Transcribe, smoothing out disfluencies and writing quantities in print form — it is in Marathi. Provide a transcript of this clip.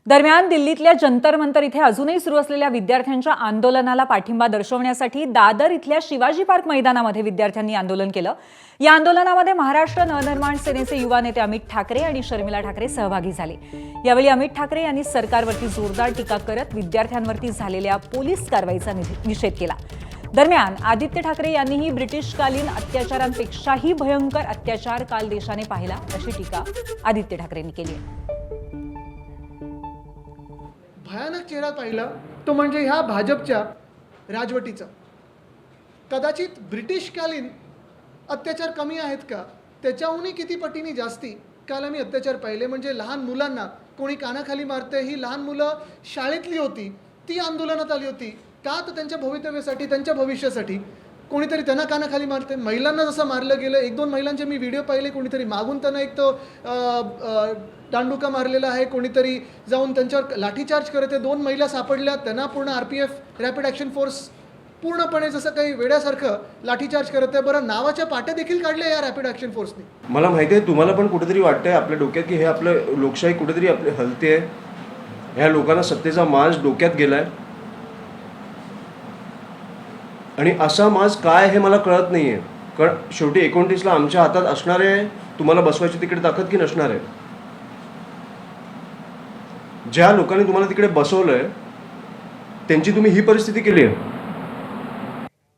दरम्यान दिल्लीतल्या जंतर मंतर इथे अजूनही सुरू असलेल्या विद्यार्थ्यांच्या आंदोलनाला पाठिंबा दर्शवण्यासाठी दादर इथल्या शिवाजी पार्क मैदानामध्ये विद्यार्थ्यांनी आंदोलन केलं। या आंदोलनामध्ये महाराष्ट्र नवनिर्माण सेनेचे युवा नेते अमित ठाकरे आणि शर्मिला ठाकरे सहभागी झाले। यावेळी अमित ठाकरे यांनी सरकारवरती जोरदार टीका करत विद्यार्थ्यांवरती झालेल्या पोलीस कारवाईचा निषेध केला। दरम्यान आदित्य ठाकरे यांनीही ब्रिटिशकालीन अत्याचारांपेक्षाही भयंकर अत्याचार काल देशाने पाहिला अशी टीका आदित्य ठाकरेंनी केली। भयानक चेहरा पाहिला तो म्हणजे ह्या भाजपच्या राजवटीचा। कदाचित ब्रिटिशकालीन अत्याचार कमी आहेत का, त्याच्याहूनही किती पटीने जास्ती काल आम्ही अत्याचार पाहिले। म्हणजे लहान मुलांना कोणी कानाखाली मारते, ही लहान मुलं शाळेतली होती, ती आंदोलनात आली होती का, तर त्यांच्या भवितव्यासाठी, त्यांच्या भविष्यासाठी कोणीतरी त्यांना कानाखाली मारते। महिलांना जसं मारलं गेलं, एक दोन महिलांचे मी व्हिडिओ पाहिले, कोणीतरी मागून त्यांना एक तो दांडुका मारलेला आहे, कोणीतरी जाऊन त्यांच्यावर लाठीचार्ज करत आहे। दोन महिला सापडल्या, त्यांना पूर्ण RPF रॅपिड ॲक्शन फोर्स पूर्णपणे जसं काही वेड्यासारखं लाठीचार्ज करत आहे। बरं, नावाच्या पाट्या देखील काढल्या या रॅपिड ॲक्शन फोर्सने। मला माहिती आहे तुम्हाला पण कुठेतरी वाटतंय आपल्या डोक्यात की हे आपलं लोकशाही कुठेतरी आपली हलते आहे, ह्या लोकांना सत्तेचा माज डोक्यात गेलाय आणि असा माज काय हे मला कळत नाही आहे। कारण शेवटी 29ला आमच्या हातात असणार आहे तुम्हाला बसवायची तिकडे ताकद की नसणार आहे। ज्या लोकांनी तुम्हाला तिकडे बसवलंय त्यांची तुम्ही ही परिस्थिती केली आहे।